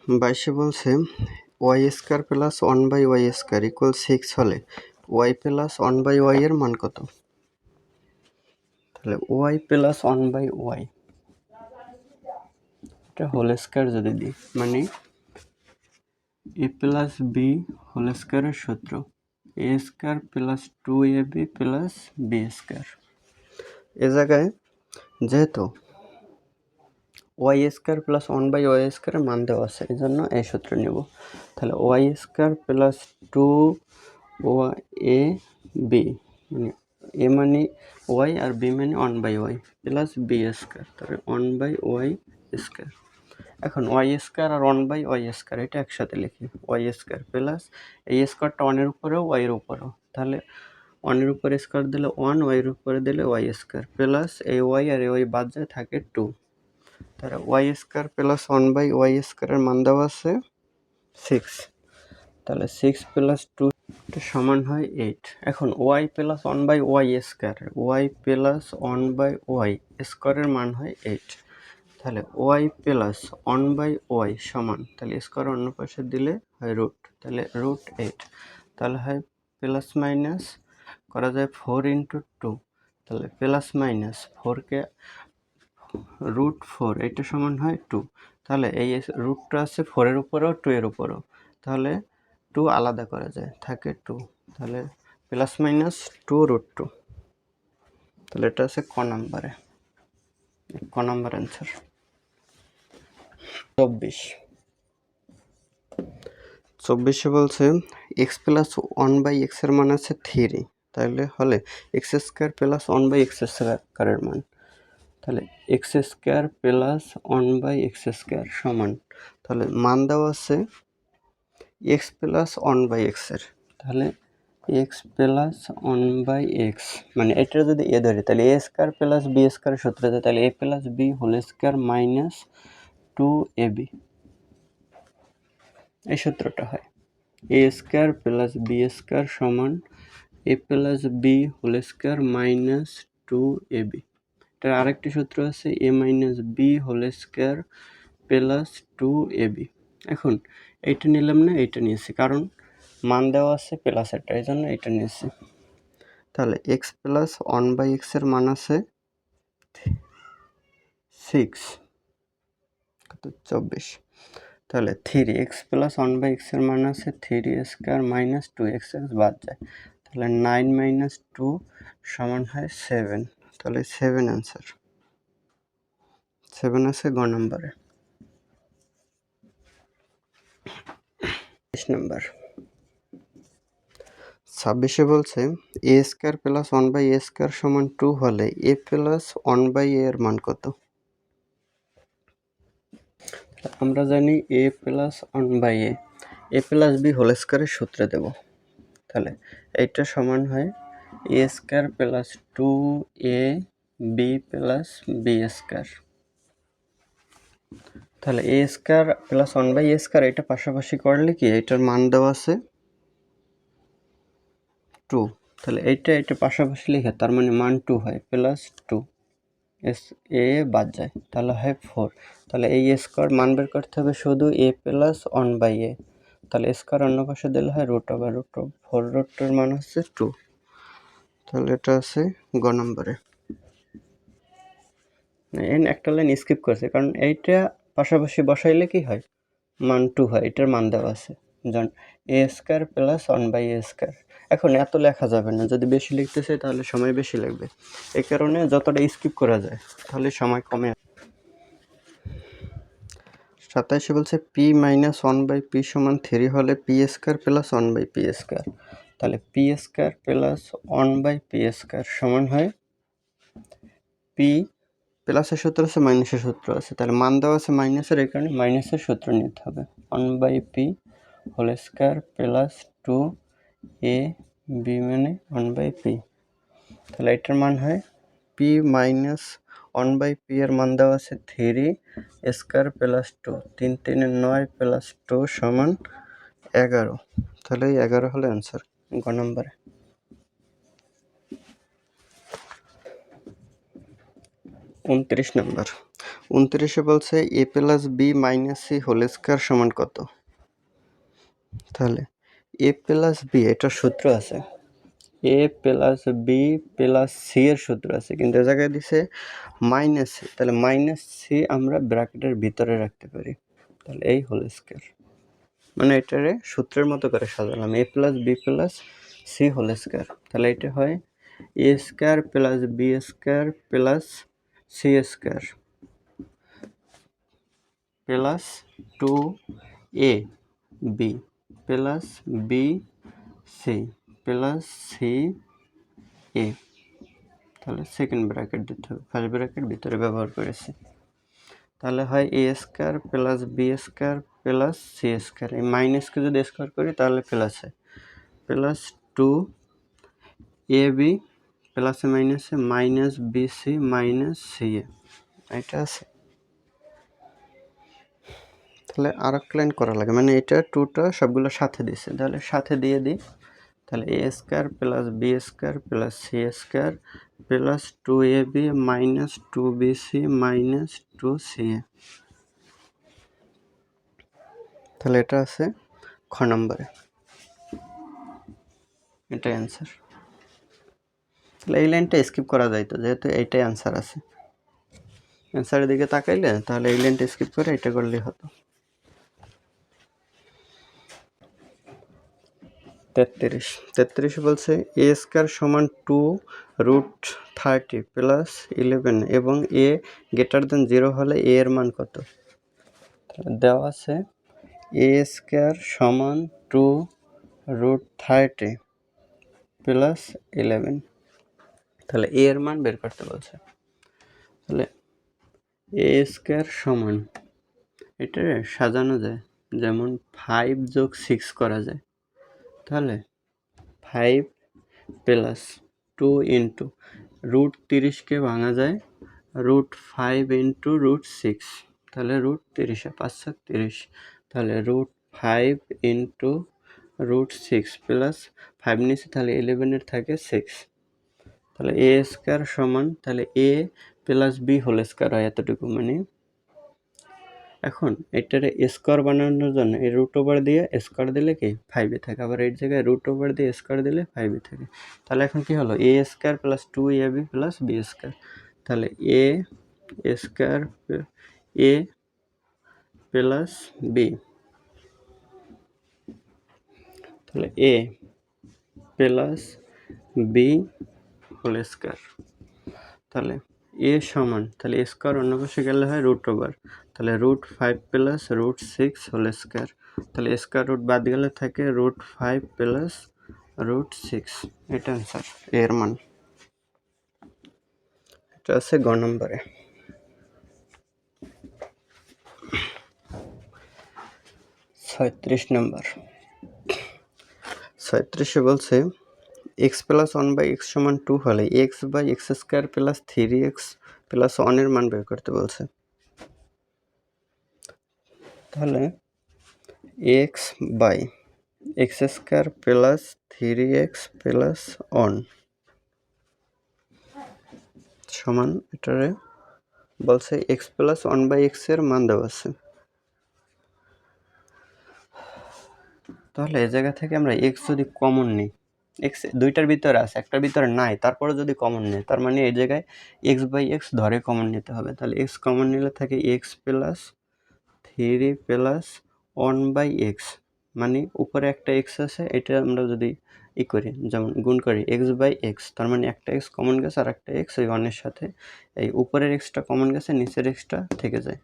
22 বলছে Y square plus 1/y square equal 6 হলে Y plus 1/y এর মান কত? তাহলে ওয়াই প্লাস 1/y এটা হোল স্কোয়ার যদি দিই, মানে এ প্লাস বি হোল স্কোয়ারের সূত্র a square plus 2ab plus b square. এ জায়গায় যেহেতু ওয়াই স্কোয়ার প্লাস 1/y স্কোয়ারের মান দেওয়া আছে, এই জন্য এই সূত্র নেব। তাহলে Y square plus 2a B, মানে এ মানে ওয়াই আর বি মানে 1/y প্লাস বি স্কোয়ার, তাহলে 1/y স্কোয়ার। এখন ওয়াই স্কোয়ার আর 1/y স্কোয়ার এটা একসাথে লিখি, ওয়াই স্কোয়ার প্লাস এই স্কোয়ারটা 1-এর উপরেও ওয়াইয়ের উপরেও, তাহলে 1-এর উপরে স্কোয়ার দিলে 1, ওয়াইয়ের উপরে দিলে ওয়াই স্কোয়ার প্লাস এই ওয়াই আর এই ওয়াই বাদ যায় থাকে 2, তাহলে ওয়াই স্কোয়ার প্লাস 1/y স্কোয়ারের মান দেওয়া আছে 6, তাহলে 6 প্লাস 2 সমান হয় 8। এখন Y plus 1/y square, Y plus 1/y স্কোয়ারের মান হয় 8, তাহলে ওয়াই প্লাস 1/y সমান, তাহলে স্কোয়ার অন্য পাশে দিলে হয় রুট, তাহলে √8, তাহলে হয় প্লাস মাইনাস করা যায় 4 × 2, তাহলে প্লাস মাইনাস 4কে √4 এটা সমান হয় 2, তাহলে এই রুটটা আছে 4-এর উপরেও 2-এর উপরেও, তাহলে 2 আলাদা করা যায় থাকে 2, তাহলে প্লাস মাইনাস 2√2, তাহলে এটা আছে ক নাম্বার অ্যান্সার। 24 বলছে এক্স প্লাস 1/x এর মান আছে 3, তাহলে হলে এক্স স্কোয়ার প্লাস 1/x স্কোয়ারের মান, তাহলে X square plus 1/x square সমান, তাহলে মান দেওয়া আছে এক্স প্লাস 1/x এর, তাহলে এক্স প্লাস 1/x মানে এটা যদি এ ধরি তাহলে a square plus b square সূত্র আছে, তাহলে a plus B whole square minus 2ab এই সূত্রটা হয় a square plus b square সমান a plus B whole square minus 2ab। এটার আরেকটি সূত্র আছে a minus B whole square plus 2ab। এখন এইটা নিলাম না, এইটা নিয়েছি, কারণ মান দেওয়া আছে প্লাস একটা, এই জন্য এইটা নিয়েছি। তাহলে এক্স প্লাস 1/x এর মান আছে 6, 24, তাহলে 3x প্লাস 1/x এর মান আছে 3 স্কোয়ার মাইনাস 2x বাদ যায়, তাহলে 9 - 2 সমান হয় 7, তাহলে 7 অ্যান্সার, 7 আছে গ নম্বরে। 26 বলছে এ স্কোয়ার প্লাস 1/a স্কোয়ার সমান 2 হলে এ প্লাস 1/a এর মান কত? আমরা জানি a plus 1/a a plus B whole স্কোয়ারের সূত্রে দেব, তাহলে এইটা সমান হয় a square plus 2ab plus b square, তাহলে a square plus 1/a square এটা পাশাপাশি করলে কি এটার মান দেওয়া আছে 2, তাহলে এইটা পাশাপাশি লিখে তার মানে মান 2 হয় প্লাস 2 এ বাদ যায়, তাহলে হয় 4, তাহলে এই স্কোয়ার মান বের করতে হবে শুধু এ প্লাস 1/a, তাহলে স্কোয়ার অন্য পাশে দিলে হয় √4 মান হচ্ছে 2, তাহলে এটা আছে গ নম্বরে। একটা লাইন স্কিপ করছে কারণ এইটা পাশাপাশি বসাইলে কি হয় মান 2 হয়, এটার মান দেওয়া আছে যেমন এ স্কোয়ার প্লাস 1/a স্কোয়ার। এখন এত লেখা যাবে না, যদি বেশি লিখতে চাই তাহলে সময় বেশি লাগবে, এই কারণে যতটা স্কিপ করা যায় তাহলে সময় কমে। 27 বলছে পি মাইনাস 1/p সমান 3 হলে p square plus 1/p square, তাহলে P square plus 1/p square সমান হয় পি প্লাসের সূত্র আছে মাইনাসের সূত্র আছে, তাহলে মান দেওয়া আছে মাইনাসের, এই কারণে মাইনাসের সূত্র নিতে হবে 1/p whole square plus 2ab মানে 1/p, তাহলে এটার মান হয় পি মাইনাস 1/p এর মান দেওয়া আছে 3 স্কোয়ার প্লাস 2, 3 × 9 প্লাস 2 সমান 11, তাহলে 11 হলো অ্যান্সার গ নম্বরে। 29 নম্বর 29 বলছে a plus B minus C whole square সমান কত? তাহলে a প্লাস বি এটা সূত্র আছে, a plus B plus C এর সূত্র আছে, কিন্তু এ জায়গায় দিছে মাইনাস সি, তাহলে মাইনাস সি আমরা ব্র্যাকেটের ভিতরে রাখতে পারি, তাহলে এই হোল স্কয়ার, মানে এটারে সূত্রের মতো করে সাজালাম a plus B plus c whole square, তাহলে এটা হয় a square plus B square plus c square plus 2a b plus b c plus c a, তাহলে সেকেন্ড ব্র্যাকেট দিতে হবে, ফার্স্ট ব্র্যাকেট ভিতরে ব্যবহার করেছি, তাহলে হয় a square plus B square plus c square, এই মাইনাসকে যদি স্কয়ার করি তাহলে প্লাস হয়, প্লাস 2ab প্লাসে মাইনাসে মাইনাস বিসি মাইনাস সি এ, এটা আছে। তাহলে আর এক লাইন করা লাগে, মানে এটা 2টা সবগুলো সাথে দিছে, তাহলে সাথে দিয়ে দিই, তাহলে এ square plus B square plus c square plus 2ab minus 2bc minus 2ca, তাহলে এটা আছে খ নম্বরে, এটাই অ্যান্সার। তাহলে এই লাইনটা স্কিপ করা যাইতো, যেহেতু এইটাই অ্যান্সার আছে, অ্যান্সারের দিকে তাকাইলে তাহলে এই লাইনটা স্কিপ করে এটা করলেই হতো। 33 বলছে এ স্কয়ার সমান 2√30 প্লাস 11 এবং এ গ্রেটার দেন 0 হলে এ এর মান কত? দেওয়া আছে এ স্কয়ার সমান 2√30 প্লাস 11, তাহলে এ এর মান বের করতে বলছে, তাহলে এ স্কয়ার সমান, এটা সাজানো যায় যেমন 5 যোগ 6 করা যায়, তাহলে 5 প্লাস 2 ইন্টু √30কে ভাঙা যায় √5 ইন্টু √6, তাহলে √30 5 7 30, তাহলে √5 ইন্টু √6 প্লাস 5 নিচে, তাহলে 11 এর থাকে 6, তাহলে এ স্কয়ার সমান, তাহলে a plus B whole square হয় এতটুকু, মানে এখন এটারে স্কয়ার বানানোর জন্য এই রুট ওভার দিয়ে স্কয়ার দিলে কি 5 থাকে, আবার এই জায়গায় রুট ওভার দিয়ে স্কয়ার দিলে 5 থাকে, তাহলে এখন কি হলো a square plus 2ab plus B square, তাহলে এ স্কয়ার এ প্লাস বি, তাহলে a plus B whole square, তাহলে এ সমান, তাহলে স্কয়ার অন্য পাশে গেলে হয় রুট ওভার, তাহলে √5 প্লাস √6 হোল স্কয়ার, তাহলে স্কয়ার রুট বাদ গেলে থাকে √5 প্লাস √6, এটা অ্যান্সার এর মান, এটা আছে গ নম্বরে। 36 নম্বর, 36 বলছে x প্লাস 1/x সমান 2 হলে x/x square plus 3x plus 1 এর মান বের করতে বলছে, তাহলে x/x square plus 3x plus 1 সমান, এটারে বলছে x প্লাস 1/x এর মান দেওয়া আছে, তাহলে এই জায়গা থেকে আমরা x যদি কমন নিই, x দুইটার ভিতরে আছে, একটার ভিতরে নাই, তারপরে যদি কমন নিই, তার মানে এই জায়গায় x/x ধরে কমন নিতে হবে, তাহলে x কমন নিলে থাকে x প্লাস 3 প্লাস 1/x, মানে উপরে একটা x আছে, এটা আমরা যদি করি যেমন গুণ করি x/x, তার মানে একটা x কমন গেছে আর একটা x ওই 1 এর সাথে, এই উপরের xটা কমন গেছে, নিচের xটা থেকে যায়,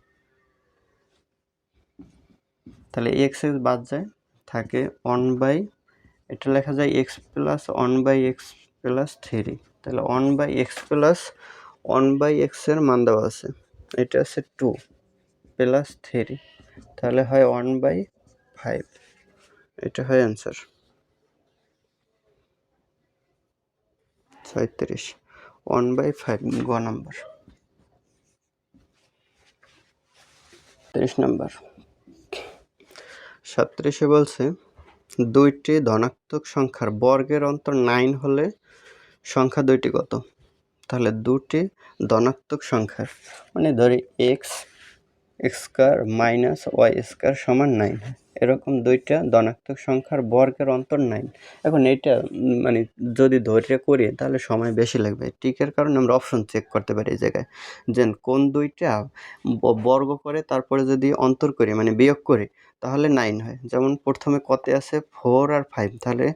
তাহলে x বাদ যায়, থাকে 1/, এটা লেখা যায় x প্লাস 1/x প্লাস 3, তাহলে 1/x প্লাস 1/x এর মান দেওয়া আছে, এটা আছে 2 প্লাস 3, তাহলে হয় 1/5, এটা হয় অ্যান্সার। 36 1/5 গ নম্বর। 30 নম্বর, 37 বলছে দুইটি ধনাত্মক সংখ্যার বর্গের অন্তর 9 হলে সংখ্যা দুইটি কত? তাহলে দুটি ধনাত্মক সংখ্যার মানে ধরি X square minus Y square সমান 9, এরকম দুইটা ধনাত্মক সংখ্যার বর্গের অন্তর 9। এখন এটা মানে যদি ধৈর্য করি তাহলে সময় বেশি লাগবে, টিকের কারণে আমরা অপশন চেক করতে পারি এই জায়গায় যে কোন দুইটা বর্গ করে তারপরে যদি অন্তর করি মানে বিয়োগ করি তাহলে 9 হয়। যেমন প্রথমে কত আছে 4 আর 5, তাহলে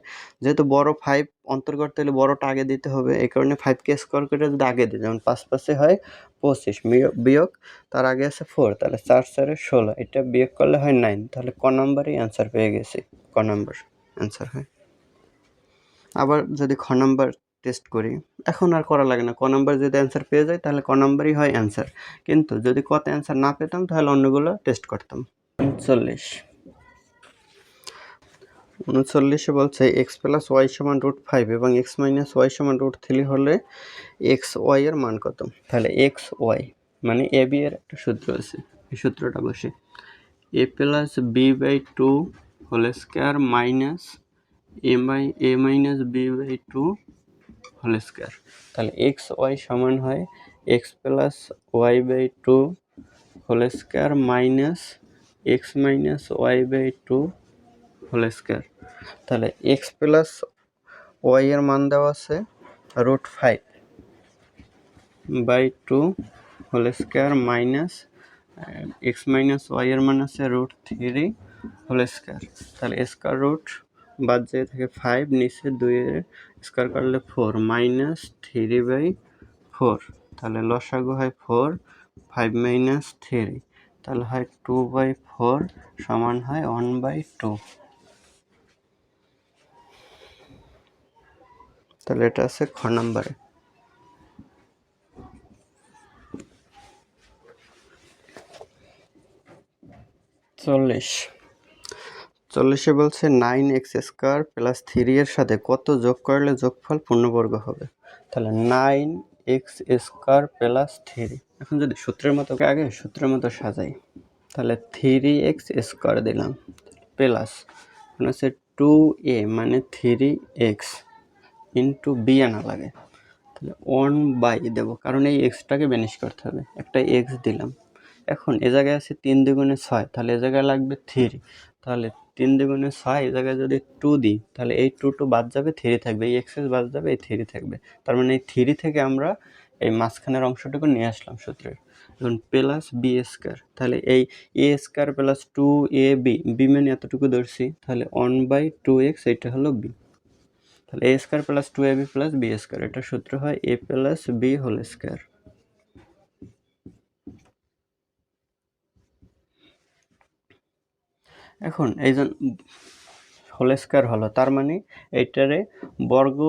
যেহেতু বড় 5 অন্তর করতে হলে বড়টা আগে দিতে হবে, এই কারণে 5কে স্কোয়ার করে যদি আগে দিই যেমন 5 5 হয় 25 বিয়োগ তার আগে আছে 4, তাহলে 4 4 16, এটা বিয়োগ করলে হয় 9, তাহলে ক নম্বরই অ্যান্সার পেয়ে গেছি, ক নম্বর অ্যান্সার হয়। আবার যদি খ নম্বর টেস্ট করি, এখন আর করা লাগে না, ক নম্বর যদি অ্যান্সার পেয়ে যায় তাহলে ক নম্বরই হয় অ্যান্সার, কিন্তু যদি কতে অ্যান্সার না পেতাম তাহলে অন্যগুলো টেস্ট করতাম। 39 বলছে এক্স প্লাস ওয়াই সমান √5 এবং এক্স মাইনাস ওয়াই সমান √3 হলে এক্স ওয়াই এর মান কত। তাহলে এক্স ওয়াই মানে এ বি এর একটা সূত্র আছে, এই সূত্রটা বসে a plus b by 2 whole square minus a minus b by 2 whole square. তাহলে এক্স ওয়াই সমান হয় x plus y by 2 whole square minus x minus y by 2 whole square. তাহলে এক্স প্লাস ওয়াই এর মান দেওয়া আছে √5 by 2 whole square minus x minus Y এর মান আছে √3 হোল স্কোয়ার। তাহলে স্কোয়ার রুট বাদ যেয়ে থাকে 5, নিচে 2 এর স্কোয়ার করলে 4 মাইনাস 3/4, তাহলে লসাগু হয় 4, 5 মাইনাস 3, তাহলে হয় 2/4 সমান হয় 1/2। তাহলে এটা আছে খ নম্বরে। 40 বলছে 9x² প্লাস 3 এর সাথে কত যোগ করলে যোগফল পূর্ণবর্গ হবে। তাহলে 9x² প্লাস 3, এখন যদি সূত্রের মতো আগে সূত্রের মতো সাজাই তাহলে 3x² দিলাম প্লাস মানে হচ্ছে 2a মানে 3x ইন্টু বি আনা লাগে, তাহলে 1 দেবো কারণ এই এক্সটাকে বেনিশ করতে হবে, একটা এক্স দিলাম। এখন এ জায়গায় আছে 3 দুগুণে 6, তাহলে এ জায়গায় লাগবে 3, তাহলে 3 দুগুণে 6 এ জায়গায় যদি 2 দিই তাহলে এই 2 বাদ যাবে, 3 থাকবে, এই এক্সেস বাদ যাবে, এই 3 থাকবে, তার মানে এই 3 থেকে আমরা এই মাঝখানের অংশটুকু নিয়ে আসলাম সূত্রের। এখন প্লাস b², তাহলে এই a² প্লাস 2ab, বি মানে এতটুকু ধরছি, তাহলে 1/2x এটা হলো b, তাহলে a² plus 2ab plus b², এটা সূত্র হয় a plus B whole square. এখন এই যে হোল স্কোয়ার হলো, তার মানে এইটারে বর্গ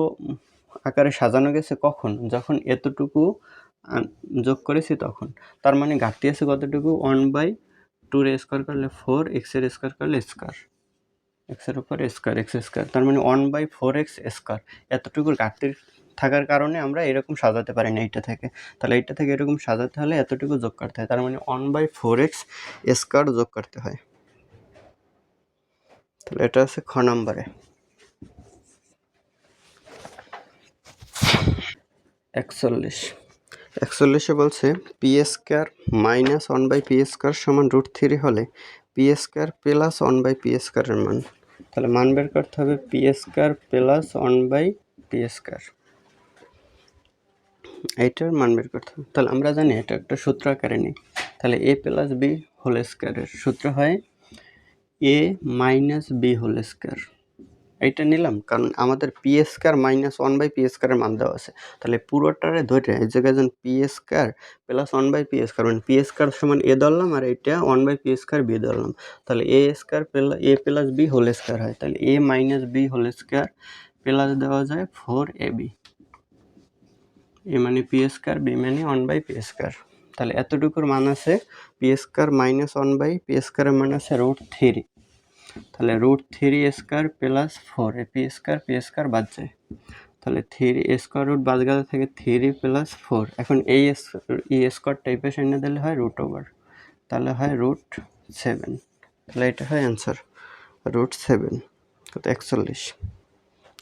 আকারে সাজানো গেছে কখন, যখন এতটুকু যোগ করেছি তখন, তার মানে ঘাটতি আছে কতটুকু 1/2 এর স্কোয়ার করলে 4, এক্স এর স্কোয়ার করলে স্কোয়ার, এক্সের উপর স্কোয়ার এক্স স্কোয়ার, তার মানে 1/4x², এতটুকুর ঘাটতি থাকার কারণে আমরা এরকম সাজাতে পারি না এইটা থেকে, তাহলে এইটা থেকে এরকম সাজাতে হলে এতটুকু যোগ করতে হয়, তার মানে 1/4x² যোগ করতে হয়। তাহলে এটা আছে খ নম্বরে। 41 বলছে p² মাইনাস 1/p² সমান √3 হলে p² প্লাস 1/p² এর মান, তাহলে মান বের করতে হবে p² প্লাস 1/p², এইটার মান বের করতে হবে। তাহলে আমরা জানি এটা একটা সূত্র আকারে নিই, তাহলে a প্লাস বি হোল স্কোয়ারের সূত্র হয় a minus B whole square, এইটা নিলাম কারণ আমাদের p² মাইনাস 1/p² এর মান দেওয়া আছে, তাহলে পুরোটারে ধরে এই জায়গায় যেন p² প্লাস 1/p², মানে p² সমান a ধরলাম আর এটা 1/p² b ধরলাম, তাহলে a plus B whole square হয়, তাহলে a minus B whole square plus দেওয়া যায় 4ab, a মানে p² b মানে 1/p², তাহলে এতটুকুর মান আছে p² মাইনাস 1/p² এর মান আছে √3, তাহলে √3a² প্লাস 4, p² বাদ যায়, তাহলে 3 স্কোয়ার রুট বাদ গেলে থেকে 3 প্লাস 4, এখন এই স্কোয়ার টাইপের এনে দিলে হয় √ওভার, তাহলে হয় √7, তাহলে এটা হয় অ্যান্সার √7, কত 41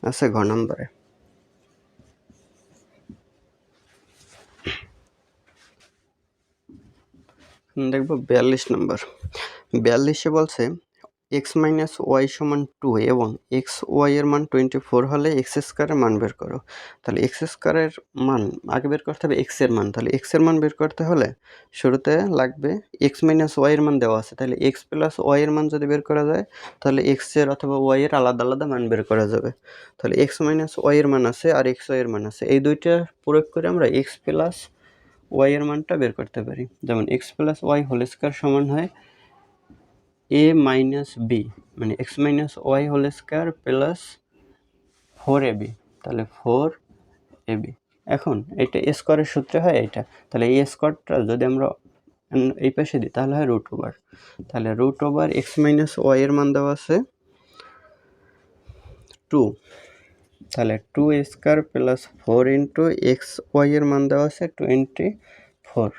আছে ঘ নম্বরে। দেখব 42 নম্বর। 42-এ বলছে x মাইনাস ওয়াই সমান 2 এবং এক্স ওয়াই এর মান 24 হলে এক্স স্কোয়ারের মান বের করো। তাহলে এক্স স্কোয়ারের মান আগে বের করতে হবে এক্স এর মান। তাহলে এক্স এর মান বের করতে হলে শুরুতে লাগবে এক্স মাইনাস ওয়াই এর মান দেওয়া আছে, তাহলে এক্স প্লাস ওয়াই এর মান যদি বের করা যায় তাহলে এক্স এর অথবা ওয়াই এর আলাদা আলাদা মান বের করা যাবে। তাহলে এক্স মাইনাস ওয়াই এর মান আছে আর এক্স ওয়াই এর মান আছে, এই দুইটা প্রয়োগ করে আমরা এক্স প্লাস ওয়াই এর মানটা বের করতে পারি। যেমন X plus Y whole square সমান হয় এ মাইনাস বি, মানে X minus Y whole square plus 4ab, তাহলে 4ab। এখন এটা স্কোয়ারের সূত্রে হয় এইটা, তাহলে এই স্কোয়ারটা যদি আমরা এই পাশে দিই তাহলে হয় রুট ওভার। তাহলে root over X minus Y এর মান দেওয়া আছে 2, তাহলে 2 square plus 4 into X Y এর মান দেওয়া আছে 24,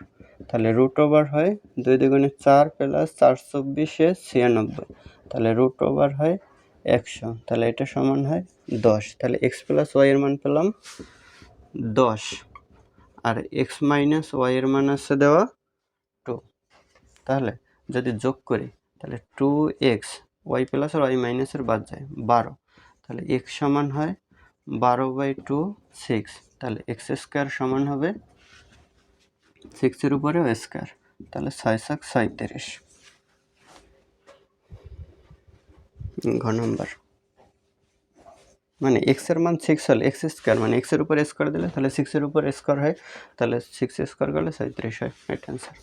তাহলে রুট ওভার হয় 2 দুগুণে 4 প্লাস 4 24 96, তাহলে রুট ওভার হয় 100, তাহলে এটা সমান হয় 10। তাহলে এক্স প্লাস ওয়াই এর মান পেলাম 10 আর এক্স মাইনাস ওয়াই এর মান আছে দেওয়া 2। তাহলে যদি যোগ করি তাহলে 2x ওয়াই প্লাস আর ওয়াই মাইনাসের বাদ যায় 12, তাহলে এক্স সমান হয় 12/2 6, তাহলে এক্স স্কোয়ার সমান হবে 6 এর উপরে স্কোয়ার, তাহলে 6 7 37। ঘ নম্বর, মানে এক্স এর মান 6 হলে এক্স স্কোয়ার মানে এক্স এর উপর স্কোয়ার দিলে তাহলে 6 এর উপর স্কোয়ার হয়, তাহলে 6 স্কোয়ার করলে 37 হয়, এটা অ্যান্সার।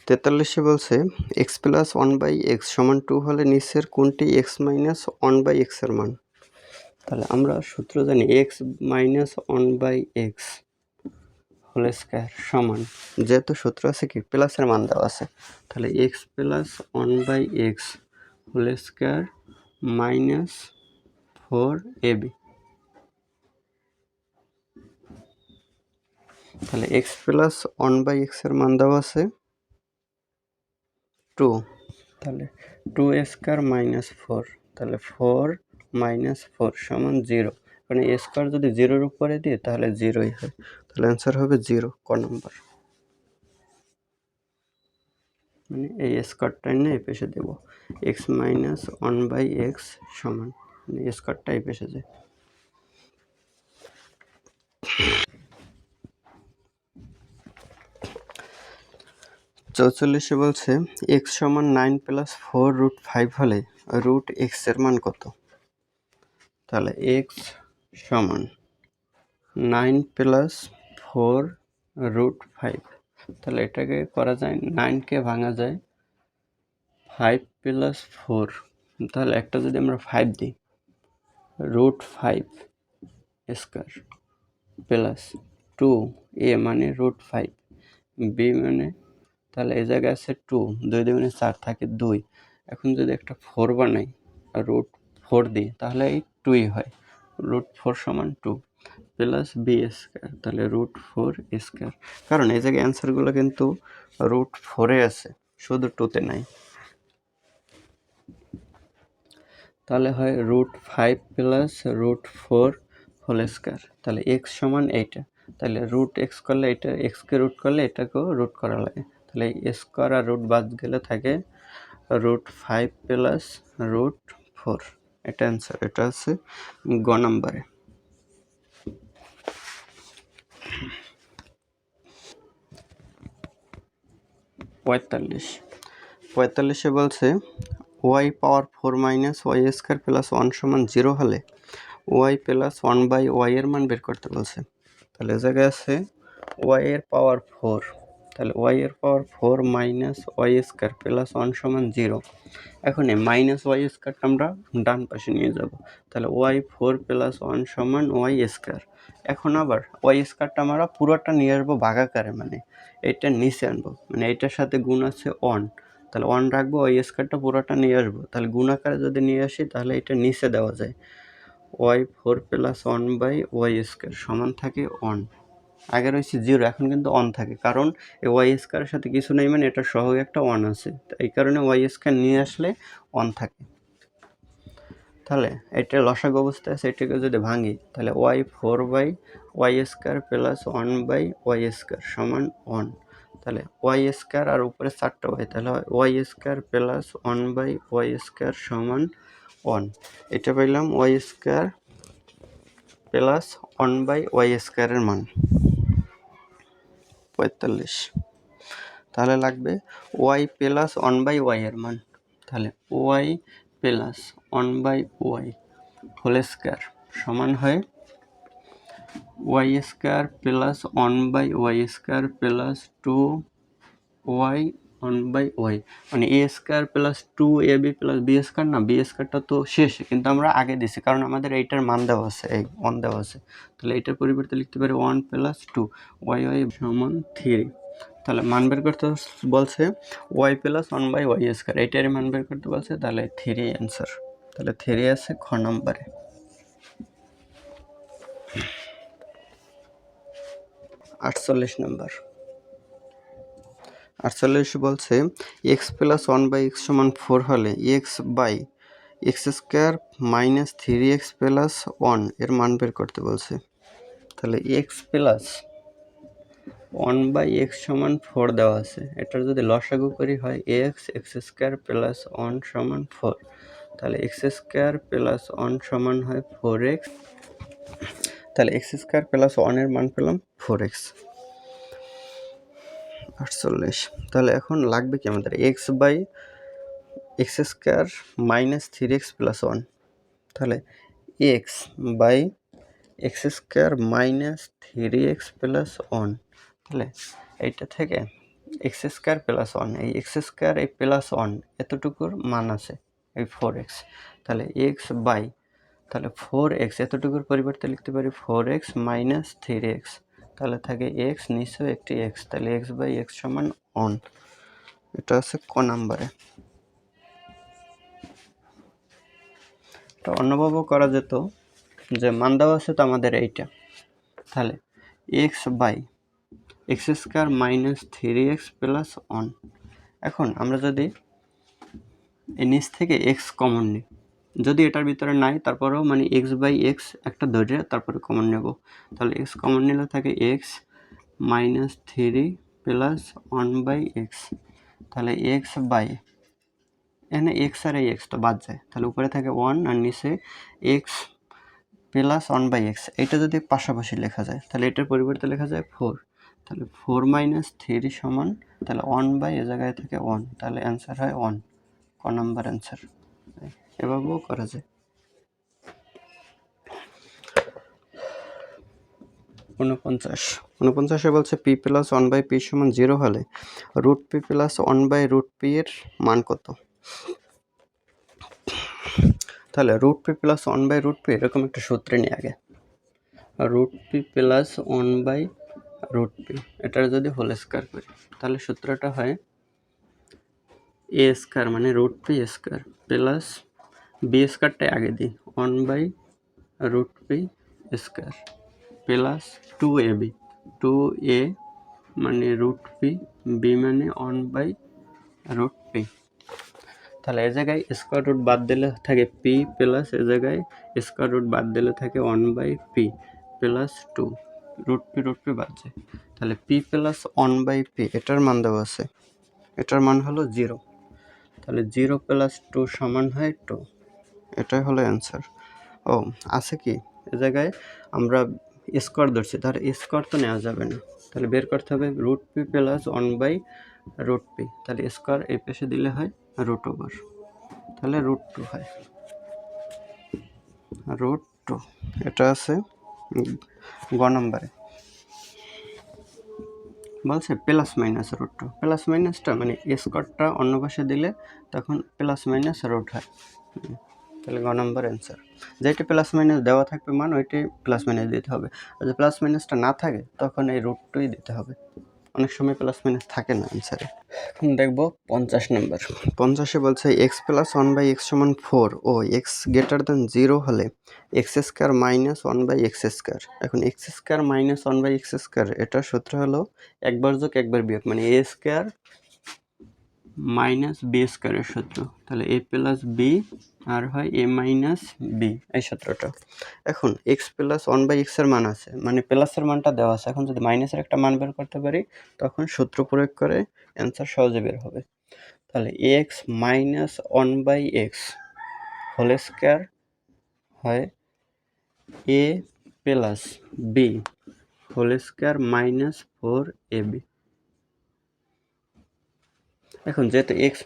43-এ বলছে এক্স প্লাস 1/x সমান 2 হলে নিচের কোনটি এক্স মাইনাস 1/x এর মান। তাহলে আমরা সূত্র জানি x minus 1/x whole square সমান, যেহেতু সূত্র আছে কি প্লাসের মান দেওয়া আছে, তাহলে x plus 1/x whole square minus 4ab, তাহলে এক্স প্লাস 1/x এর মান দেওয়া আছে 2, তাহলে 2 স্কোয়ার মাইনাস 4, তাহলে 4 মাইনাস 4 সমান 0, কারণ এ স্কোয়ার যদি 0-এর উপরে দিই তাহলে 0ই হয়, তাহলে অ্যান্সার হবে 0, ক নম্বর। মানে এই স্কোয়ারটা এনে এই পেশে দেবো, এক্স মাইনাস 1/x সমান, মানে স্কোয়ারটা এই পেশে যায়। 44-এ বলছে এক্স সমান 9 প্লাস 4 রুট 5 হলে রুট এক্স এর মান কত। তাহলে এক্স সমান 9 প্লাস 4 রুট 5, তাহলে এটাকে করা যায় 9কে ভাঙা যায় 5 প্লাস 4, তাহলে একটা যদি আমরা 5 দিই রুট 5 স্কোয়ার প্লাস 2 এ মানে রুট 5 বি মানে, তাহলে এই জায়গায় আছে 2, 2 দুগুণে 4 থাকে 2, এখন যদি একটা 4 বানাই রুট 4 দিই তাহলে এই 2ই হয়, রুট 4 সমান 2 প্লাস বি স্কোয়ার, তাহলে রুট 4 স্কোয়ার, কারণ এই জায়গায় অ্যান্সারগুলো কিন্তু রুট 4-এ আছে, শুধু 2-তে নাই। তাহলে হয় root 5 plus root 4 whole square, তাহলে এক্স সমান এইটা, তাহলে রুট এক্স করলে এটা এক্সকে রুট করলে এটাকেও রুট করা লাগে, তাহলে স্কোয়ার আর রুট বাদ গেলে থাকে রুট 5 প্লাস রুট 4, এটা অ্যান্সার, এটা আছে গ নম্বরে। 45-এ বলছে ওয়াই পাওয়ার 4 মাইনাস ওয়াই স্কোয়ার প্লাস 1 সমান 0 হলে ওয়াই প্লাস 1/y এর মান বের করতে বলছে। তাহলে এ জায়গায় আছে ওয়াই এর পাওয়ার 4, তাহলে ওয়াই এর পাওয়ার 4 মাইনাস ওয়াই স্কোয়ার প্লাস 1 সমান 0, এখন এই মাইনাস ওয়াই স্কোয়ারটা আমরা ডান পাশে নিয়ে যাব, তাহলে ওয়াই 4 প্লাস 1 সমান ওয়াই স্কোয়ার, এখন আবার ওয়াই স্কোয়ারটা আমরা পুরোটা নিয়ে আসবো ভাগাকারে, মানে এটা নিচে আনবো, মানে এটার সাথে গুণ আছে 1, তাহলে 1 রাখবো, ওয়াই স্কোয়ারটা পুরোটা নিয়ে আসবো, তাহলে গুণ আকারে যদি নিয়ে আসি তাহলে এটা নিচে দেওয়া যায়, ওয়াই 4 প্লাস 1/y স্কোয়ার সমান থাকে 1, আগে রয়েছে 0, এখন কিন্তু 1 থাকে, কারণ এই ওয়াই স্কোয়ারের সাথে কিছু নেই মানে এটা সহগ একটা 1 আছে, এই কারণে ওয়াই স্কোয়ার নিয়ে আসলে 1 থাকে। তাহলে এটা লসাগু অবস্থায় আছে, এটাকে যদি ভাঙি তাহলে ওয়াই 4/y² প্লাস 1/y² সমান 1। তাহলে y² আর উপরে 4টা ওয়াই, তাহলে y² প্লাস 1/y² সমান 1। এটা পাইলাম y² প্লাস 1/y² এর মান 45। তাহলে লাগবে y প্লাস 1/y এর মান। তাহলে y plus 1/y whole square সমান হয় y² plus 1/y² plus 2y 1/y, মানে a² plus 2ab plus b² না, b²টা তো শেষে, কিন্তু আমরা আগে দিছি কারণ আমাদের এইটার মান দেওয়া আছে, এই 1 দেওয়া আছে। তাহলে এটার পরিবর্তে লিখতে পারি 1 প্লাস 2 y সমান 3। তাহলে মান বের করতে বলছে y প্লাস 1/y², এইটারই মান বের করতে বলছে, তাহলে 3 অ্যান্সার। তাহলে 3 আছে খ নম্বরে। 48 নম্বর। 48 বলছে x প্লাস 1/x সমান 4 হলে x/x² মাইনাস 3x প্লাস 1 এর মান বের করতে বলছে। তাহলে x প্লাস 1/x সমান 4 দেওয়া আছে, এটার যদি লসাগু করি হয় x² প্লাস 1 সমান 4। তাহলে x² প্লাস 1 সমান হয় 4x। তাহলে x² প্লাস 1 এর মান পেলাম 4x। 48। তাহলে এখন লাগবে কি আমাদের x/x² মাইনাস 3x প্লাস 1। তাহলে x/x² মাইনাস 3x প্লাস 1। তাহলে এইটা থেকে x² প্লাস 1, এই x² এই প্লাস 1 এতটুকুর মান আছে এই 4x। তাহলে তাহলে 4x এতটুকুর পরিবর্তে লিখতে পারি 4x মাইনাস 3x। তাহলে থাকে x, নিচেও একটি x, তাহলে x/x সমান 1। এটা আছে ক নাম্বারে। এটা অন্যভাবেও করা যেত, যে মান দেওয়া আছে তো আমাদের এইটা। তাহলে x/x² মাইনাস 3x প্লাস 1। এখন আমরা যদি এই নিচ থেকে x কমন নিই, যদি এটার ভিতরে নাই তারপরেও মানে x/x একটা ধরে তারপরে কমন নেব। তাহলে x কমন নিলে থাকে x মাইনাস 3 প্লাস 1/x। তাহলে এখানে x আর এই x তো বাদ যায়, তাহলে উপরে থাকে 1 আর নিচে x প্লাস 1/x। এটা যদি পাশাপাশি লেখা যায় তাহলে এটার পরিবর্তে লেখা যায় 4। তাহলে 4 মাইনাস 3 সমান, তাহলে 1/, এ জায়গায় থেকে 1, তাহলে অ্যান্সার হয় 1। ক নাম্বার অ্যান্সার। এভাবেও করা যায়। 49 বলছে p প্লাস 1/p সমান 0 হলে √p প্লাস 1/√p এর মান কত? তাহলে √p প্লাস 1/√p এরকম একটা সূত্র নিয়ে আগে, √p প্লাস 1/√p এটার যদি হোল স্কয়ার করি তাহলে সূত্রটা হয় a² মানে √p² প্লাস b²টাই আগে দিই 1/√p² প্লাস 2ab, 2a মানে √p, b মানে 1/√p। তাহলে এ জায়গায় স্কয়ার রুট বাদ দিলে থাকে p প্লাস এ জায়গায় স্কয়ার রুট বাদ দিলে থাকে 1/p প্লাস 2, √p বাদ যায়। তাহলে p প্লাস 1/p এটার মান দেওয়া আছে, এটার মান হলো 0। তাহলে 0 প্লাস 2 সমান হয় 2। এটাই হলো অ্যান্সার। ও আছে কি এ জায়গায় আমরা স্কয়ার ধরছি, তাহলে স্কয়ার তো নেওয়া যাবে না, তাহলে বের করতে হবে √p প্লাস 1/√p। তাহলে স্কয়ার এই পাশে দিলে হয় √ওভার, তাহলে √2 হয়, √2। এটা আছে গ নম্বরে। বলছে প্লাস মাইনাস √2, প্লাস মাইনাসটা মানে স্কয়ারটা অন্য পাশে দিলে তখন প্লাস মাইনাস √ হয়। তাহলে গ নম্বর অ্যান্সার। যেটা প্লাস মাইনাস দেওয়া থাকবে মান ওইটাই প্লাস মাইনাস দিতে হবে, আর যদি প্লাস মাইনাসটা না থাকে তখন এই √2ই দিতে হবে। অনেক সময় প্লাস মাইনাস থাকে না অ্যান্সারে। এখন দেখব 50 নম্বর। 50-এ বলছে x প্লাস 1/x সমান 4 ও x গ্রেটার দ্যান 0 হলে x² মাইনাস 1/x²। এখন x² মাইনাস 1/x², এটার সূত্র হলো একবার যোগ একবার বিয়োগ, মানে a² মাইনাস বি স্কোয়ারের সূত্র, তাহলে এ প্লাস বি আর হয় এ মাইনাস বি, এই সূত্রটা। এখন এক্স প্লাস ওয়ান বাই এক্সের মান আছে, মানে প্লাসের মানটা দেওয়া আছে, এখন যদি মাইনাসের একটা মান বের করতে পারি তখন সূত্র প্রয়োগ করে অ্যান্সার সহজে বের হবে। তাহলে x minus one by x whole square হয় এ plus B whole square minus four a b. এখন যেহেতু x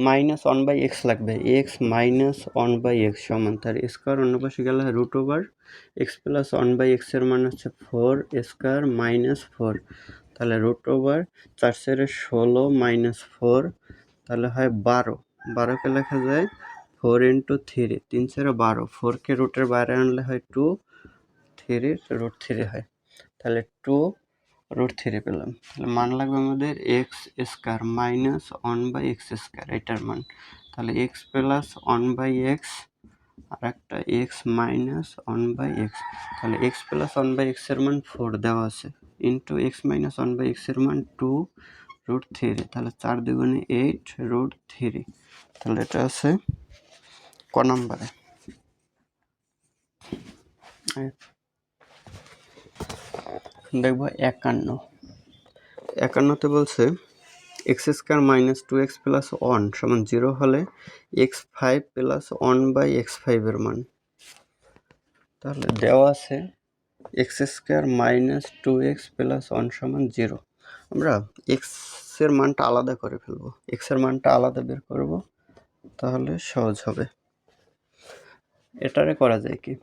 minus one by x লাগবে, x minus one by x সমান তার স্কোয়ার অন্য পাশে গেলে হয় root over x plus one by এক্সের মান হচ্ছে ফোর স্কোয়ার মাইনাস ফোর, তাহলে রুট ওভার 4/16 মাইনাস ফোর, তাহলে হয় 12, 12কে লেখা যায় 4 ইন্টু 3, 3/12, 4কে রুটের বাইরে আনলে হয় 2, 3 রুট 3 হয়, তাহলে 2 রুট 3 পেলাম। তাহলে মান লাগবে আমাদের x square minus one by x square, এটার মান। তাহলে x plus one by x আর একটা x minus one by x, তাহলে এক্স প্লাস ওয়ান বাই এক্সের মান 4 দেওয়া আছে, into x minus one by এক্সের মান 2 রুট 3, তাহলে 4 দুগুণে 8 রুট 3, তাহলে এটা আছে ক নম্বরে। দেখবো 51তে বলছে X square minus 2x plus 1 সমান 0 হলে x5 প্লাস 1 বাই x5 এর মান। তাহলে দেওয়া আছে x square minus 2x plus 1 সমান 0, আমরা এক্সের মানটা আলাদা করে ফেলবো, এক্সের মানটা আলাদা বের করব, তাহলে সহজ হবে। এটারে করা যায় কি,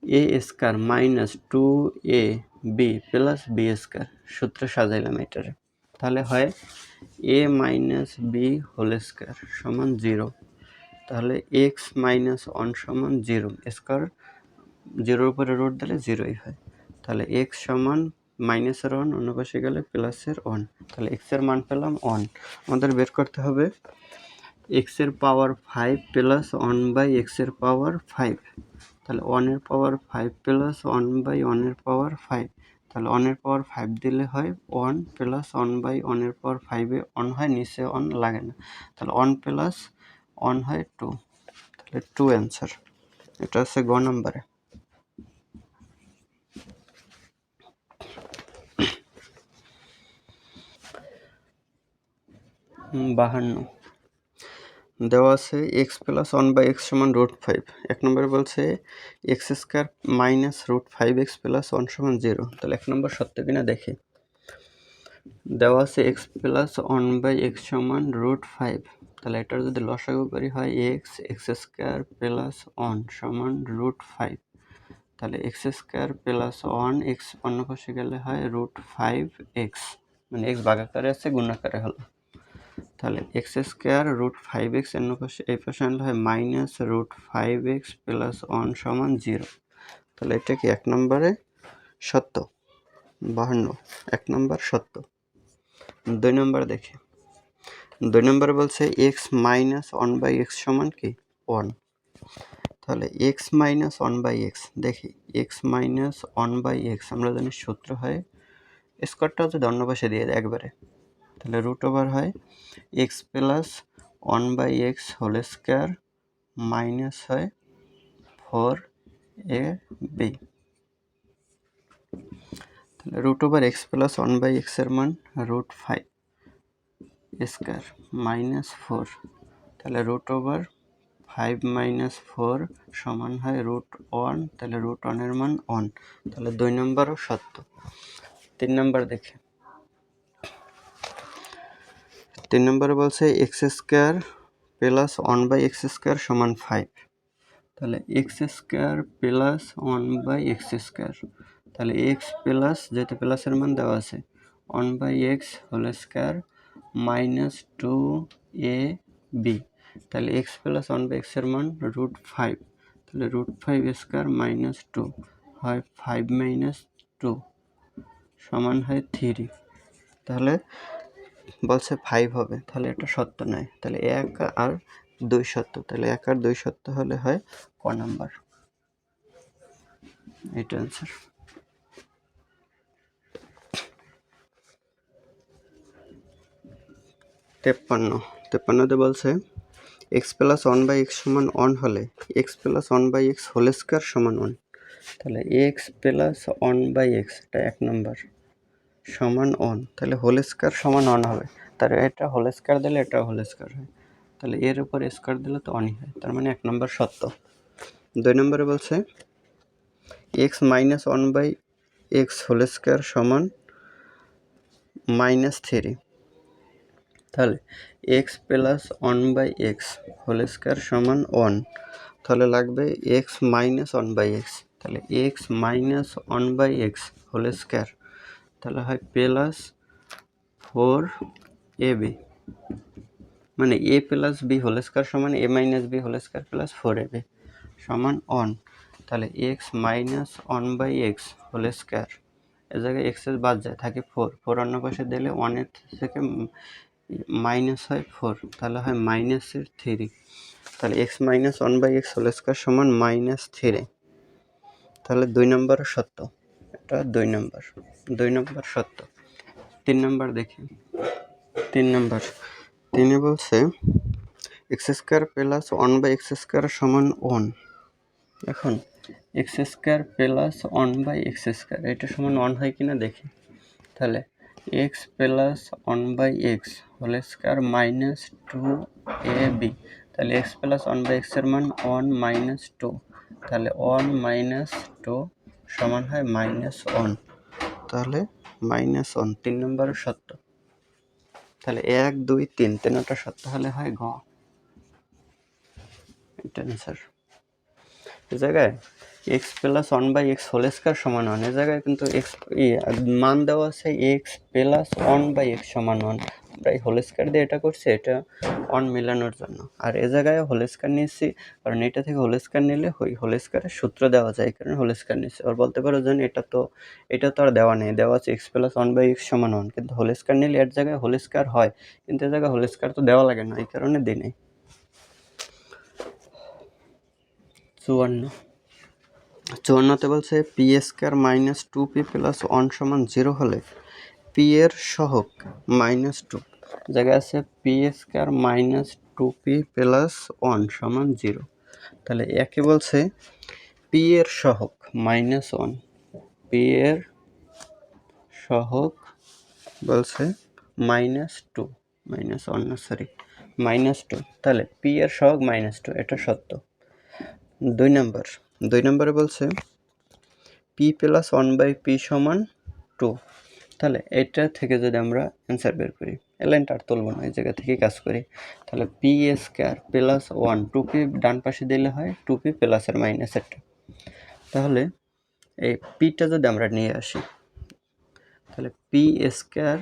a square minus 2ab plus b square, সূত্র সাজাইলাম এটারে, তাহলে হয় এ মাইনাস বি হোল স্কোয়ার সমান 0, তাহলে এক্স মাইনাস 1 সমান 0, স্কোয়ার 0-এর উপরে রুট দিলে 0ই হয়, তাহলে এক্স সমান মাইনাসের 1 অন্য পাশে গেলে প্লাসের 1, তাহলে এক্সের মান পেলাম 1। আমাদের বের করতে হবে এক্সের পাওয়ার 5 প্লাস 1 বাই এক্সের পাওয়ার 5, তাহলে 1-এর পাওয়ার 5 প্লাস 1 বাই 1-এর পাওয়ার 5, তাহলে 1-এর পাওয়ার 5 দিলে হয় 1 প্লাস 1 বাই 1-এর পাওয়ার 5-এ 1 হয়, নিচে 1 লাগে না, তাহলে 1 প্লাস 1 হয় 2, তাহলে 2 অ্যান্সার। এটা আছে গ নম্বরে। 52 দেওয়া আছে এক্স প্লাস 1 বাই এক্স সমান রুট 5, এক নম্বরে বলছে X square minus root 5x plus 1 সমান 0, তাহলে এক নম্বর সত্য কিনা দেখি। দেওয়া আছে এক্স প্লাস 1 বাই এক্স সমান রুট 5, তাহলে এটার যদি লসাগু করি হয় এক্স স্কোয়ার প্লাস 1 সমান রুট 5, তাহলে এক্স স্কোয়ার প্লাস 1 এক্স অন্য পাশে গেলে হয় রুট 5x, মানে এক্স ভাগাকারে আছে গুণাকারে হলো, তাহলে এক্স স্কোয়ার রুট 5x অন্য পাশে এই পাশে আনলে হয় মাইনাস রুট 5x প্লাস 1 সমান 0, তাহলে এটা কি এক নম্বরে সত্য। 52 এক নম্বর সত্য। 2 নম্বর দেখি, 2 নম্বরে বলছে এক্স মাইনাস 1 বাই এক্স সমান কি 1, তাহলে এক্স মাইনাস 1 বাই এক্স, দেখি এক্স মাইনাস 1 বাই এক্স আমরা জানি সূত্র হয় স্কোয়ারটাও যদি অন্য পাশে দিয়ে দেয় একবারে, তাহলে রুট ওভার হয় x plus 1 by x whole square minus হয় 4ab, তাহলে root over x plus 1 by X এর মান রুট 5 স্কোয়ার মাইনাস 4, তাহলে রুট ওভার 5 মাইনাস 4 সমান হয় রুট 1, তাহলে রুট 1 এর মান 1, তাহলে 2 নম্বরও সত্য। 3 নম্বর দেখি, 3 নম্বরে বলছে X square plus 1 by x square সমান 5, তাহলে X square plus 1 by x square, তাহলে এক্স প্লাস যেহেতু প্লাসের মান দেওয়া আছে 1 by x whole square minus 2ab, তাহলে এক্স প্লাস 1 বাই এক্সের মান রুট 5, তাহলে রুট 5 স্কোয়ার মাইনাস 2 হয় 5 মাইনাস 2 সমান হয় 3, তাহলে বলছে 5 হবে, তাহলে এটা সত্য নয়, তাহলে 1 আর 2 সত্য, তাহলে 1 আর 2 সত্য হলে হয় ক নাম্বার, এটা অ্যান্সার। 53তে বলছে X plus one by x সমান ওয়ান হলে X plus one by x whole square সমান ওয়ান। তাহলে x plus one by X, এটা 1 নম্বর, সমান ওয়ান, তাহলে হোল স্কোয়ার সমান ওয়ান হবে। তাহলে এটা হোল স্কোয়ার দিলে এটা হোল স্কোয়ার হয়, তাহলে এর উপর স্কোয়ার দিলে তো ওয়ানই হয়, তার মানে 1 নম্বর সত্য। 2 নম্বরে বলছে x minus one by x whole square সমান -3। তাহলে x plus one by x whole square সমান ওয়ান, তাহলে লাগবে x minus one by x, তাহলে x minus one by x whole square, তাহলে হয় প্লাস 4ab, মানে a plus B whole square সমান a minus B whole square plus 4ab সমান one. তাহলে x minus one by x whole square, এ জায়গায় এক্সের বাদ যায়, থাকে 4 অন্য পাশে দিলে ওয়ানের থেকে মাইনাস হয় 4, তাহলে হয় -3। তাহলে x minus one by x whole square সমান -3, তাহলে 2 নম্বর সত্য, এটা 2 নম্বর সত্য। 3 নম্বর দেখি, 3 নম্বর, 3-এ বলছে X square plus one by x square সমান ওয়ান। এখন X square plus one by x square এটা সমান ওয়ান হয় কিনা দেখি। তাহলে x plus one by x whole square -2ab, তাহলে এক্স প্লাস ওয়ান বাই এক্সের মান 1 - 2, তাহলে 1 - 2 সমান হয় -1, তাহলে -1, 3 নম্বর সত্য। তাহলে 1 2 3 তিনটা সত্য হলে হয় গ, এটা অ্যান্সার। এ জায়গায় X plus one by x whole square সমান ওয়ান, এ জায়গায় কিন্তু এক্স মান দেওয়া আছে X plus one by x সমান ওয়ান, আমরা এই হোল স্কোয়ার দিয়ে এটা করছি এটা ওয়ান মিলানোর জন্য, আর এ জায়গায় হোল স্কোয়ার নিয়েছি কারণ এটা থেকে হোল স্কোয়ার নিলে ওই হোল স্কোয়ারের সূত্র দেওয়া যায়, এই কারণে হোল স্কোয়ার নিয়েছি। আর বলতে পারো যে এটা তো আর দেওয়া নেই, দেওয়া আছে X plus one by x সমান ওয়ান, কিন্তু হোল স্কোয়ার নিলে এর জায়গায় হোল স্কোয়ার হয়, কিন্তু এ জায়গায় হোল স্কোয়ার তো দেওয়া লাগে না, এই কারণে দিই নেই। 54-তে বলছে P square minus 2p plus 1 সমান 0 হলে পি এর সহগ -2, জায়গায় আছে P square minus 2p plus 1 সমান 0, তাহলে একে বলছে পি এর সহগ -1, পি এর সহগ বলছে -2, -2, তাহলে পি এর সহগ -2, এটা সত্য। 2 নম্বরে বলছে P plus one by P সমান 2, তাহলে এটা থেকে যদি আমরা অ্যান্সার বের করি, এই লাইনটা আর তুলব না, এই জায়গা থেকে কাজ করি। তাহলে পি স্কোয়ার প্লাস 1, 2p ডান পাশে দিলে হয় 2p প্লাসের মাইনাসেরটা, তাহলে এই পিটা যদি আমরা নিয়ে আসি তাহলে পি স্কোয়ার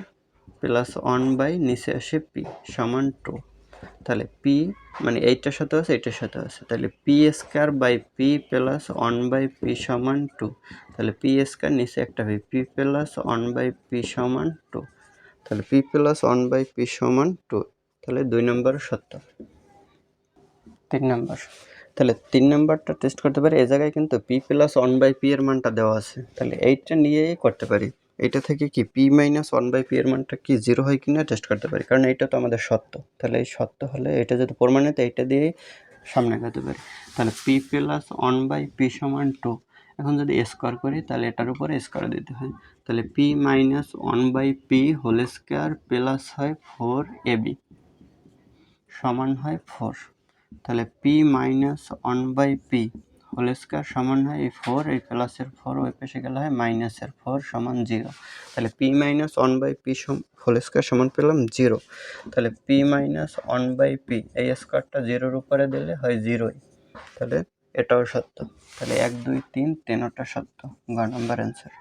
প্লাস 1 বাই নিচে আসে পি সমান 2, তাহলে পি মানে এইটার সাথে আছে এইটার সাথে আছে, তাহলে P square by P plus 1 by P সমান 2, তাহলে পি স্কোয়ার নিচে একটা হবে পি প্লাস 1 বাই পি সমান 2, তাহলে পি প্লাস 1 বাই পি সমান 2, তাহলে 2 নম্বর সত্য। 3 নম্বর, তাহলে 3 নম্বরটা টেস্ট করতে পারি, এই জায়গায় কিন্তু পি প্লাস 1 বাই পি এর মানটা দেওয়া আছে, তাহলে এইটা নিয়েই করতে পারি, এইটা থেকে কি পি মাইনাস 1 বাই পি এর মানটা কি 0 হয় কিনা টেস্ট করতে পারি, কারণ এইটা তো আমাদের সত্য, তাহলে এই সত্য হলে এটা যদি প্রমাণিত এইটা দিয়েই সামনে আগাতে পারি। তাহলে পি প্লাস 1 বাই পি সমান 2, এখন যদি স্কোয়ার করি তাহলে এটার উপরে স্কোয়ার দিতে হয়, তাহলে P minus 1 by P whole square plus হয় 4ab সমান হয় 4, তাহলে P minus 1 by P whole square সমান হয় এই 4, এই প্লাসের 4 ওই পাশে গেলে হয় মাইনাসের 4 সমান 0, তাহলে P minus 1 by P whole square সমান পেলাম 0, তাহলে পি মাইনাস 1 বাই পি এই স্কোয়ারটা 0-এর উপরে দিলে হয় 0, তাহলে এটাও সত্য, তাহলে 1 2 3 3টা সত্য, গ নম্বর অ্যান্সার।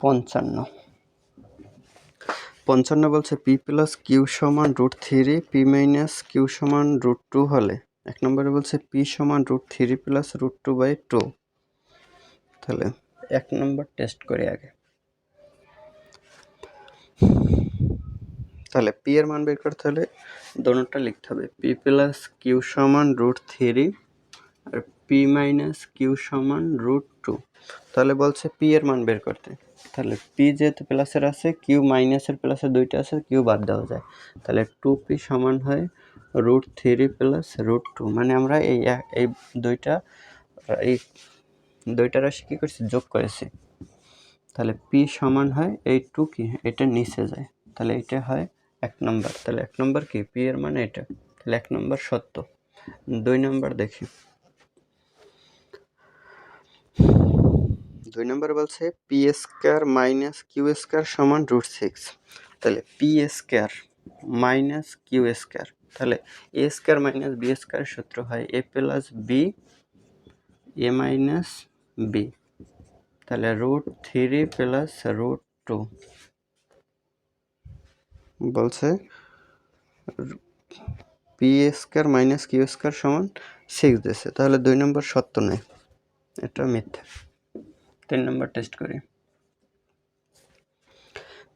55 বলছে পি প্লাস কিউ সমান √3 পি মাইনাস কিউ সমান √2 হলে 1 নম্বরে বলছে পি সমান √3 প্লাস √2/2, তাহলে 1 নম্বর টেস্ট করি আগে। তাহলে পি এর মান বের করতে হলে দোনোটা লিখতে হবে, পি প্লাস কিউ সমান √3 আর পি মাইনাস কিউ সমান √2, তাহলে বলছে পি এর মান বের করতে, তাহলে পি যেহেতু প্লাসের আছে, কিউ মাইনাসের প্লাসের দুইটা আছে, কিউ বাদ দেওয়া যায়। তাহলে 2p সমান হয় √3 প্লাস √2, মানে আমরা এই দুইটা রাশি কী করছি, যোগ করেছি। তাহলে পি সমান হয় এই 2 কি এটা নিচে যায়, তাহলে এটা হয় 1 নম্বর। তাহলে 1 নম্বর কি, পি এর মানে এটা, তাহলে 1 নম্বর সত্য। 2 নম্বর দেখি। 2 নম্বর বলছে P square minus Q square সমান √6। তাহলে P square minus Q square, তাহলে এ স্কয়ার মাইনাস বি স্কয়ার সূত্র হয় এ plus B A minus B. তাহলে √3 প্লাস √2 বলছে P square minus Q square সমান 6 দিয়েছে, তাহলে 2 নম্বর সত্য নয়, এটা মিথ্যা। 3 নম্বর টেস্ট করি।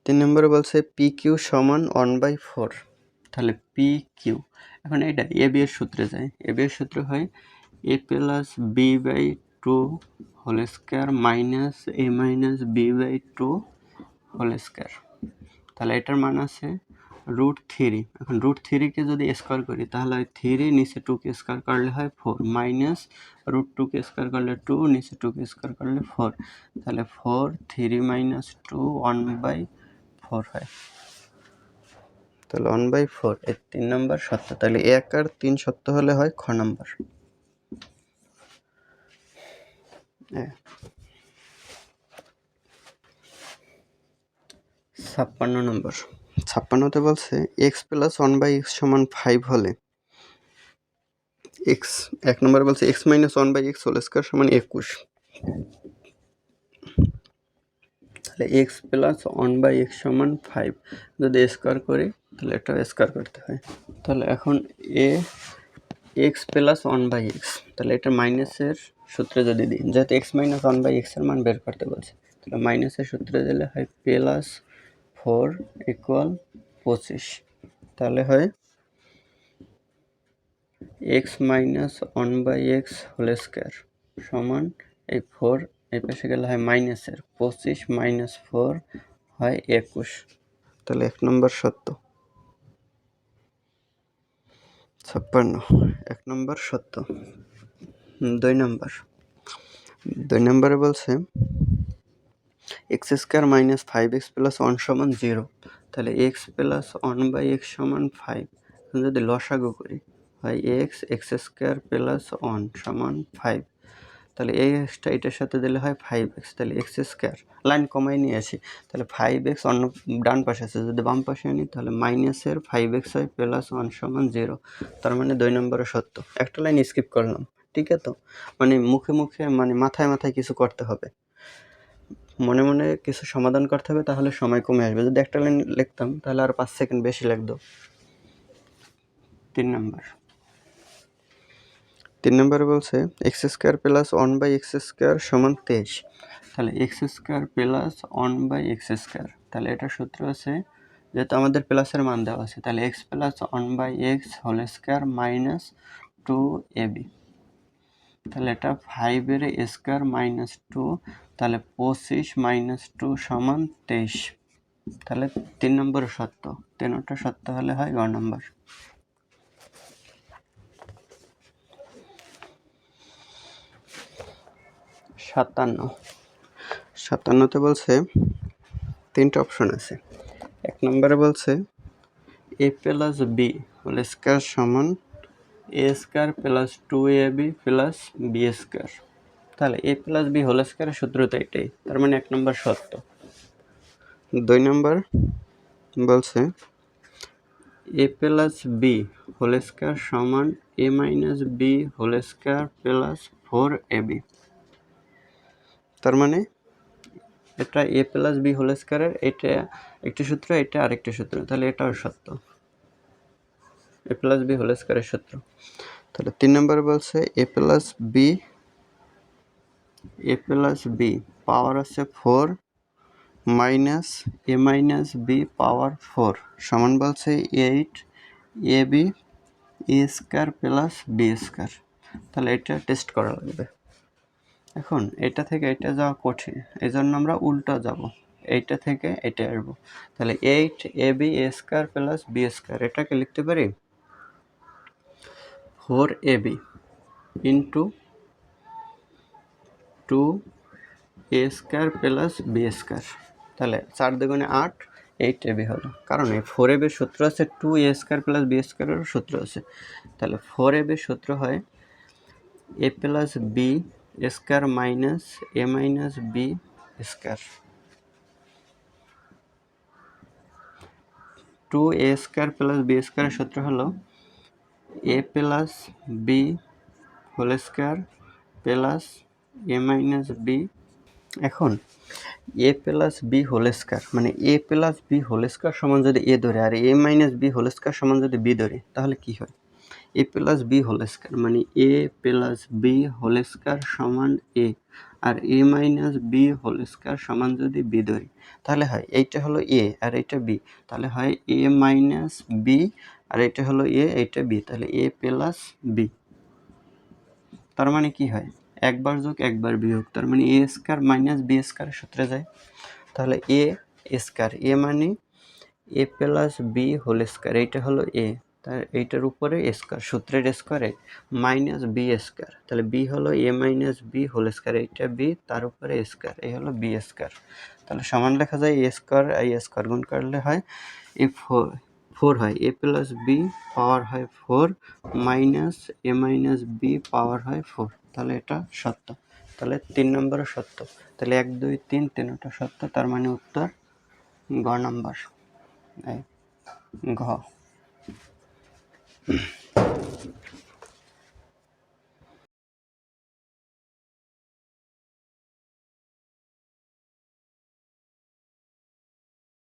3 নম্বরে বলছে পি কিউ সমান 1/4। তাহলে পি কিউ, এখন এটা এ বি এর সূত্রে যায়। এ বি এর সূত্র হয় এ plus b by 2 whole square minus a minus b by 2 whole square. তাহলে এটার মান আছে √3। এখন √3 কে যদি স্কয়ার করি তাহলে হয় 3, নিচে 2 কে স্কয়ার করলে হয় 4, মাইনাস √2 কে স্কয়ার করলে 2, নিচে 2 কে স্কয়ার করলে 4। তাহলে 4 3 মাইনাস 2 1/4 হয়। তাহলে 1/4 এর 3 নম্বর সত্য। তাহলে 1 আর 3 সত্য হলে হয় খ নম্বর। 56 নম্বর। 56তে বলছে x প্লাস 1/x সমান 5 হলে x, 1 নম্বরে বলছে x minus 1/x whole square সমান 21। তাহলে x প্লাস 1/x সমান 5 যদি স্কয়ার করি তাহলে এটা স্কয়ার করতে হয়। তাহলে এখন x প্লাস 1/x, তাহলে এটা মাইনাসের সূত্রে যদি দিই, যেহেতু x মাইনাস 1/x এর মান বের করতে বলছে, তাহলে মাইনাসের সূত্রে দিলে হয় প্লাস 4 ইকুয়াল 25। তাহলে হয় x minus 1/x whole square সমান এই 4 এই পাশে গেলে হয় মাইনাসের 25 মাইনাস 4 হয় 21। তাহলে 1 নম্বর সত্য। 56 1 নম্বর সত্য। 2 নম্বরে বলছে x square minus 5x plus 1 সমান 0। তাহলে x প্লাস 1/x সমান 5, যদি লসাগু করি হয় x স্কয়ার প্লাস 1 সমান 5। তাহলে এই এক্সটা এটার সাথে দিলে হয় 5x, তাহলে x স্কয়ার লাইন কমাই নিয়ে আসি, তাহলে 5x অন্য ডান পাশে আছে, যদি বাম পাশে আনি তাহলে মাইনাসের 5x হয় প্লাস 1 সমান 0। তার মানে 2 নম্বরে সত্য। একটা লাইন স্কিপ করলাম, ঠিক আছে? তো মানে মুখে মুখে মানে মাথায় মাথায় কিছু করতে হবে, মনে মনে কিছু সমাধান করতে হবে, তাহলে সময় কমে আসবে। যদি একটা লাইন লিখতাম তাহলে আর 5 সেকেন্ড বেশি লাগতো। 3 নম্বরে বলছে x square plus 1/x square সমান 23। তাহলে x square plus 1/x square, তাহলে এটা সূত্র আছে, যেহেতু আমাদের প্লাসের মান দেওয়া আছে, তাহলে x plus 1/x whole square minus 2ab। তাহলে এটা 5 এর স্কয়ার মাইনাস 2, তাহলে 25 মাইনাস 2 সমান 23। তাহলে 3 নম্বর সত্য। 3টা সত্য হলে হয় গ নম্বর। 57তে বলছে 3টা অপশন আছে। 1 নম্বরে বলছে a plus B whole square সমান a square plus 2ab plus B square. তাহলে a প্লাস বি হোল স্কয়ারের সূত্র তো এটাই, তার মানে 1 নম্বর সত্য। 2 নম্বর বলছে a plus B whole square সমান a minus B whole square plus 4ab। তার মানে এটা a প্লাস বি হোল স্কয়ারের এটা একটি সূত্র, এটা আরেকটি সূত্র, তাহলে এটাও সত্য, a প্লাস বি হোল স্কয়ারের সূত্র। তাহলে 3 নম্বরে বলছে a প্লাস বি পাওয়ার আছে 4 মাইনাস এ মাইনাস বি পাওয়ার 4 সমান বলছে 8 ab এ স্কয়ার প্লাস বি স্কয়ার। তাহলে এটা টেস্ট করা লাগবে। এখন এটা থেকে এটা যাওয়া কঠিন, এই জন্য আমরা উল্টা যাব, এইটা থেকে এটা আসবো। তাহলে 8ab a square plus B square, এটাকে লিখতে পারি 4ab into 2a square plus B square. তাহলে 4 দুগুণে 8, 8ab হলো, কারণ এই 4ab এর সূত্র আছে 2a স্কয়ার প্লাস বি স্কয়ারের সূত্র আছে। তাহলে 4ab এর সূত্র হয় a plus B square minus a minus B square. 2a square plus b স্কয়ারের সূত্র হলো a plus B whole square plus a minus b. এখন a plus B whole square মানে a plus B whole square সমান যদি a ধরে আর a minus B whole square সমান যদি b ধরে, তাহলে কি হয়? a plus B whole square মানে a plus B whole square সমান a, R a minus B whole square সমান যদি b ধরি, তাহলে হয় এইটা হলো a আর এইটা b, তাহলে হয় a মাইনাস বি, আর এটা হলো a, এইটা b, তাহলে a প্লাস বি। তার মানে কি হয়? একবার যোগ একবার বিয়োগ, তার মানে a স্কয়ার মাইনাস বি স্কয়ারের সূত্রে যায়। তাহলে a স্কয়ার, a মানে a plus B whole square, এইটা হলো a, তার এইটার উপরে স্কয়ার, সূত্রের স্কয়ারে মাইনাস বি স্কয়ার, তাহলে b হলো a minus B whole square, এইটা b, তার উপরে স্কয়ার, এই হলো বি স্কয়ার। তাহলে সমান লেখা যায় a স্কয়ার আর a স্কয়ার গুণ করলে হয় a 4 হয়, a প্লাস বি পাওয়ার হয় 4 মাইনাস a মাইনাস বি পাওয়ার হয় 4, তাহলে এটা সত্য। তাহলে 3 নম্বরও সত্য। তাহলে 1 2 3 তিনটা সত্য, তার মানে উত্তর গ নাম্বার, ঘ।